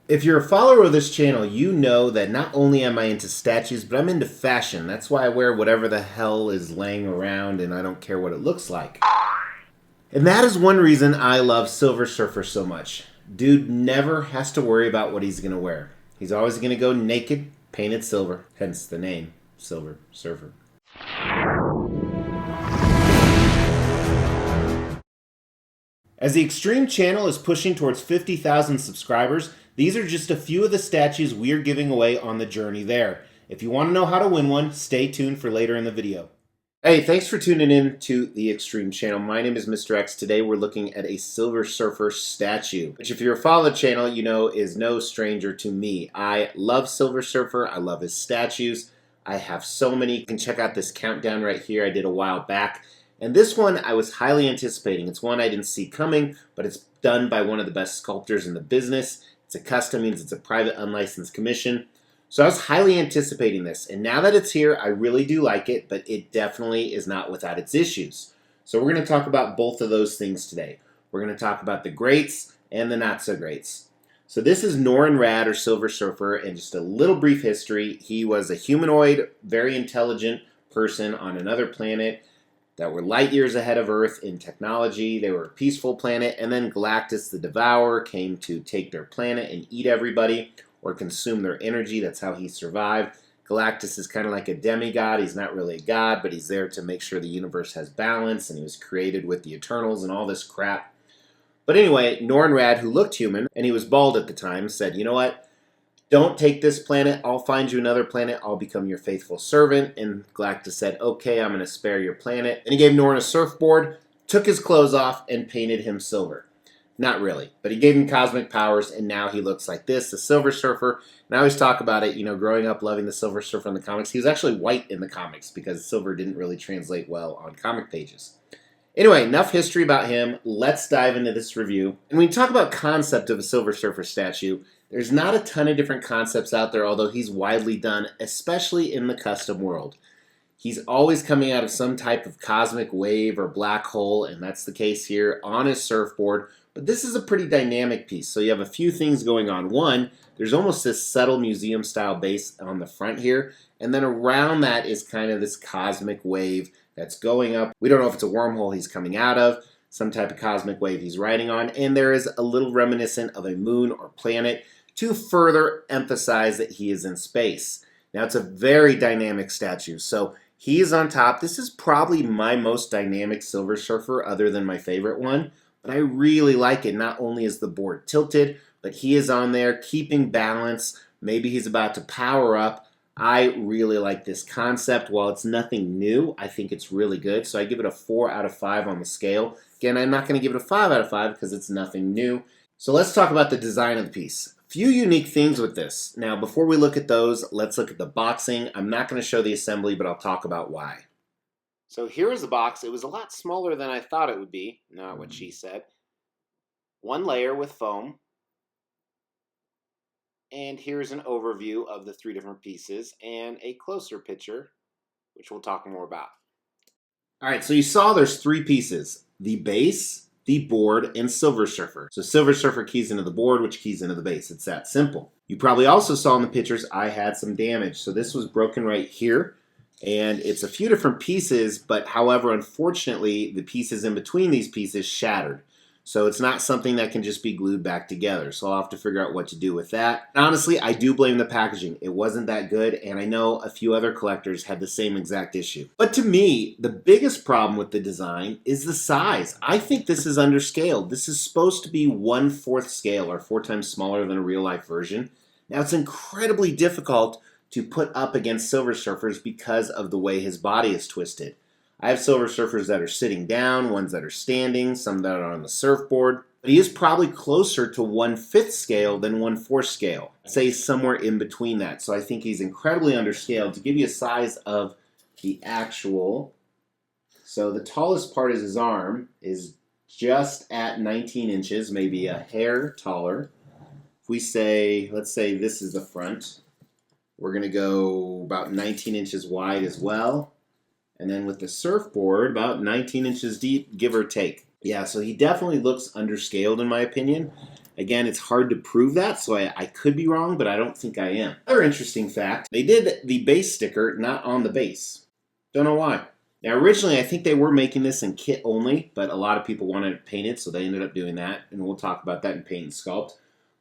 If you're a follower of this channel, you know that not only am I into statues, but I'm into fashion. That's why I wear whatever the hell is laying around and I don't care what it looks like. And that is one reason I love Silver Surfer so much. Dude never has to worry about what he's going to wear. He's always going to go naked, painted silver, hence the name, Silver Surfer. As the Extreme channel is pushing towards 50,000 subscribers, these are just a few of the statues we are giving away on the journey there. If you want to know how to win one, stay tuned for later in the video. Hey, thanks for tuning in to the Extreme channel. My name is Mr. X. Today we're looking at a Silver Surfer statue, which if you're a follower of the channel, you know is no stranger to me. I love Silver Surfer. I love his statues. I have so many. You can check out this countdown right here I did a while back. And this one I was highly anticipating. It's one I didn't see coming, but it's done by one of the best sculptors in the business. It's a custom, means it's a private unlicensed commission. So I was highly anticipating this, and now that it's here, I really do like it, but it definitely is not without its issues. So we're going to talk about both of those things today. We're going to talk about the greats and the not so greats. So this is Norrin Radd, or Silver Surfer, and just a little brief history. He was a humanoid, very intelligent person on another planet that were light years ahead of Earth in technology. They were a peaceful planet, and then Galactus the Devourer came to take their planet and eat everybody, or consume their energy. That's how he survived. Galactus is kind of like a demigod. He's not really a god, but he's there to make sure the universe has balance, and he was created with the Eternals and all this crap. But anyway, Norrin Radd, who looked human, and he was bald at the time, said, you know what? Don't take this planet. I'll find you another planet. I'll become your faithful servant. And Galactus said, okay, I'm going to spare your planet. And he gave Norrin a surfboard, took his clothes off, and painted him silver. Not really, but he gave him cosmic powers, and now he looks like this, the Silver Surfer. And I always talk about it, you know, growing up loving the Silver Surfer in the comics. He was actually white in the comics because silver didn't really translate well on comic pages. Anyway, enough history about him. Let's dive into this review. And when you talk about concept of a Silver Surfer statue, there's not a ton of different concepts out there, although he's widely done, especially in the custom world. He's always coming out of some type of cosmic wave or black hole, and that's the case here on his surfboard. But this is a pretty dynamic piece, so you have a few things going on. One, there's almost this subtle museum-style base on the front here, and then around that is kind of this cosmic wave that's going up. We don't know if it's a wormhole he's coming out of, some type of cosmic wave he's riding on, and there is a little reminiscent of a moon or planet to further emphasize that he is in space. Now, it's a very dynamic statue, so he is on top. This is probably my most dynamic Silver Surfer other than my favorite one. But I really like it. Not only is the board tilted, but he is on there keeping balance. Maybe he's about to power up. I really like this concept. While it's nothing new, I think it's really good. So I give it a 4 out of 5 on the scale. Again, I'm not going to give it a 5 out of 5 because it's nothing new. So let's talk about the design of the piece. Few unique things with this. Now, before we look at those, let's look at the boxing. I'm not going to show the assembly, but I'll talk about why. So here is the box. It was a lot smaller than I thought it would be. Not what she said. One layer with foam. And here's an overview of the 3 different pieces and a closer picture, which we'll talk more about. All right, so you saw there's 3 pieces. The base, the board, and Silver Surfer. So Silver Surfer keys into the board, which keys into the base. It's that simple. You probably also saw in the pictures I had some damage. So this was broken right here. And it's a few different pieces, but however, unfortunately, the pieces in between these pieces shattered. So it's not something that can just be glued back together. So I'll have to figure out what to do with that. Honestly, I do blame the packaging. It wasn't that good, and I know a few other collectors had the same exact issue. But to me, the biggest problem with the design is the size. I think this is underscaled. This is supposed to be 1/4 scale, or 4 times smaller than a real-life version. Now, it's incredibly difficult to put up against Silver Surfers because of the way his body is twisted. I have Silver Surfers that are sitting down, ones that are standing, some that are on the surfboard. But he is probably closer to 1/5 scale than 1/4 scale. I'd say somewhere in between that. So I think he's incredibly underscaled. To give you a size of the actual, so the tallest part is his arm is just at 19 inches, maybe a hair taller. If we say, let's say this is the front. We're going to go about 19 inches wide as well. And then with the surfboard, about 19 inches deep, give or take. Yeah, so he definitely looks underscaled in my opinion. Again, it's hard to prove that, so I could be wrong, but I don't think I am. Another interesting fact, they did the base sticker not on the base. Don't know why. Now, originally, I think they were making this in kit only, but a lot of people wanted it painted, so they ended up doing that, and we'll talk about that in Paint and Sculpt.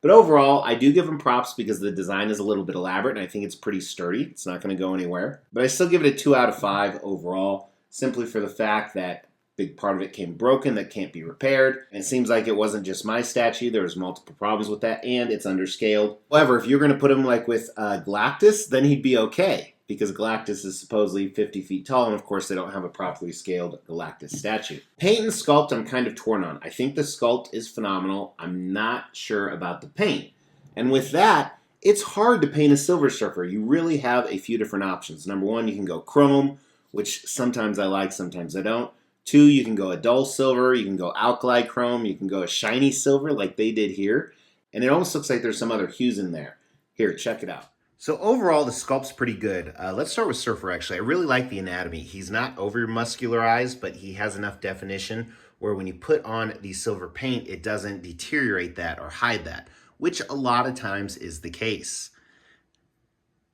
But overall, I do give them props because the design is a little bit elaborate, and I think it's pretty sturdy. It's not going to go anywhere. But I still give it a 2 out of 5 overall, simply for the fact that a big part of it came broken that can't be repaired. And it seems like it wasn't just my statue. There was multiple problems with that, and it's underscaled. However, if you're going to put him like with Galactus, then he'd be okay, because Galactus is supposedly 50 feet tall, and of course they don't have a properly scaled Galactus statue. Paint and Sculpt I'm kind of torn on. I think the Sculpt is phenomenal. I'm not sure about the paint. And with that, it's hard to paint a Silver Surfer. You really have a few different options. Number one, you can go chrome, which sometimes I like, sometimes I don't. 2, you can go a dull silver, you can go alkali chrome, you can go a shiny silver like they did here. And it almost looks like there's some other hues in there. Here, check it out. So overall, the Sculpt's pretty good. Let's start with Surfer, actually. I really like the anatomy. He's not over-muscularized, but he has enough definition where when you put on the silver paint, it doesn't deteriorate that or hide that, which a lot of times is the case.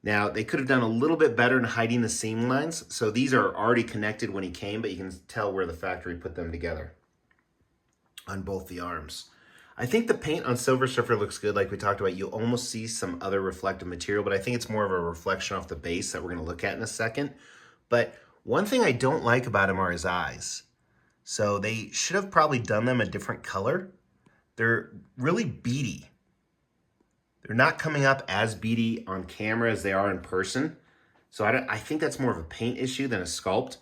Now, they could have done a little bit better in hiding the seam lines. So these are already connected when he came, but you can tell where the factory put them together on both the arms. I think the paint on Silver Surfer looks good. Like we talked about, you almost see some other reflective material, but I think it's more of a reflection off the base that we're going to look at in a second. But one thing I don't like about him are his eyes. So they should have probably done them a different color. They're really beady. They're not coming up as beady on camera as they are in person. So I think that's more of a paint issue than a sculpt.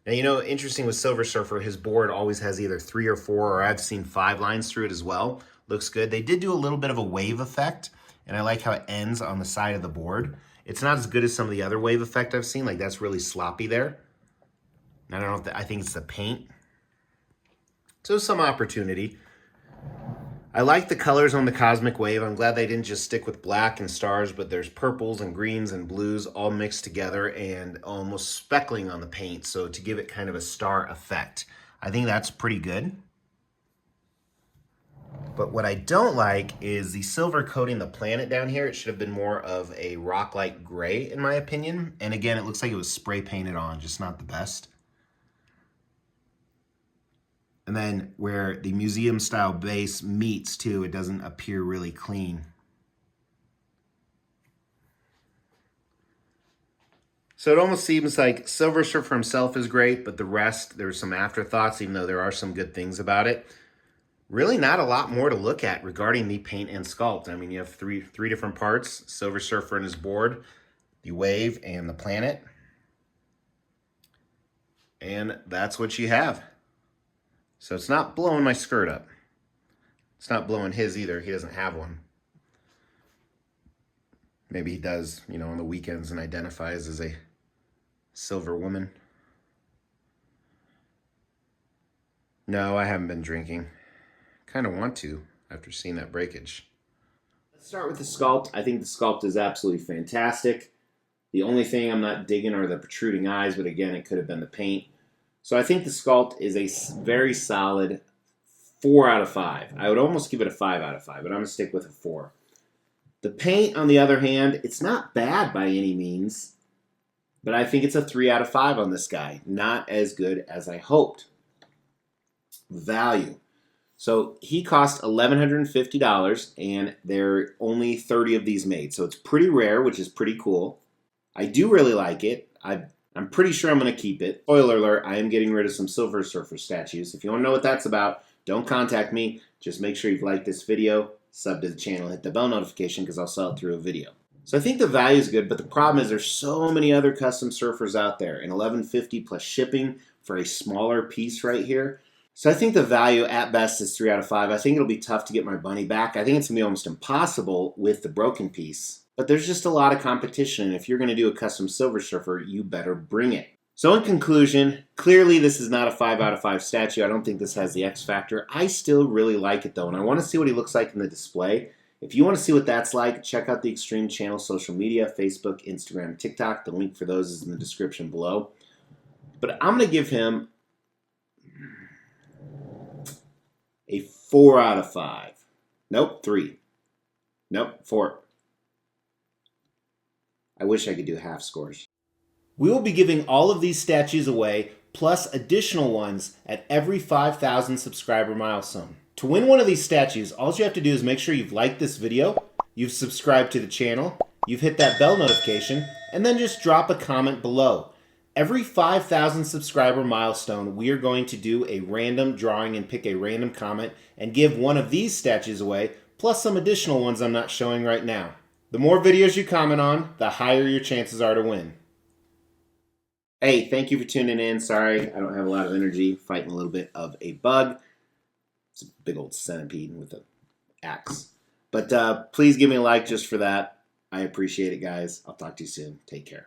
Now, you know, interesting with Silver Surfer, his board always has either 3 or 4, or I've seen 5 lines through it as well. Looks good. They did do a little bit of a wave effect, and I like how it ends on the side of the board. It's not as good as some of the other wave effect I've seen. Like, that's really sloppy there. I don't know if I think it's the paint. So some opportunity. I like the colors on the Cosmic Wave. I'm glad they didn't just stick with black and stars, but there's purples and greens and blues all mixed together and almost speckling on the paint, so to give it kind of a star effect. I think that's pretty good. But what I don't like is the silver coating the planet down here. It should have been more of a rock-like gray, in my opinion. And again, it looks like it was spray painted on, just not the best. And then where the museum style base meets too, it doesn't appear really clean. So it almost seems like Silver Surfer himself is great, but the rest, there's some afterthoughts, even though there are some good things about it. Really not a lot more to look at regarding the paint and sculpt. I mean, you have three different parts: Silver Surfer and his board, the wave, and the planet. And that's what you have. So it's not blowing my skirt up. It's not blowing his either. He doesn't have one. Maybe he does, you know, on the weekends and identifies as a silver woman. No, I haven't been drinking. Kind of want to after seeing that breakage. Let's start with the sculpt. I think the sculpt is absolutely fantastic. The only thing I'm not digging are the protruding eyes, but again, it could have been the paint. So I think the sculpt is a very solid 4 out of 5. I would almost give it a 5 out of 5, but I'm going to stick with a 4. The paint, on the other hand, it's not bad by any means, but I think it's a 3 out of 5 on this guy. Not as good as I hoped. Value. So he cost $1,150, and there are only 30 of these made. So it's pretty rare, which is pretty cool. I do really like it. I'm pretty sure I'm going to keep it. Spoiler alert, I am getting rid of some Silver Surfer statues. If you want to know what that's about, don't contact me. Just make sure you've liked this video, sub to the channel, hit the bell notification because I'll sell it through a video. So I think the value is good, but the problem is there's so many other custom surfers out there, and $1,150 plus shipping for a smaller piece right here. So I think the value at best is 3 out of 5. I think it'll be tough to get my money back. I think it's going to be almost impossible with the broken piece. But there's just a lot of competition, and if you're going to do a custom Silver Surfer, you better bring it. So in conclusion, clearly this is not a 5 out of 5 statue. I don't think this has the X factor. I still really like it though, and I want to see what he looks like in the display. If you want to see what that's like, check out the Extreme Channel social media, Facebook, Instagram, TikTok. The link for those is in the description below. But I'm going to give him a 4 out of 5. Nope, 3. Nope, 4. I wish I could do half scores. We will be giving all of these statues away, plus additional ones at every 5,000 subscriber milestone. To win one of these statues, all you have to do is make sure you've liked this video, you've subscribed to the channel, you've hit that bell notification, and then just drop a comment below. Every 5,000 subscriber milestone, we are going to do a random drawing and pick a random comment and give one of these statues away, plus some additional ones I'm not showing right now. The more videos you comment on, the higher your chances are to win. Hey, thank you for tuning in. Sorry, I don't have a lot of energy, fighting a little bit of a bug. It's a big old centipede with an axe. But please give me a like just for that. I appreciate it, guys. I'll talk to you soon. Take care.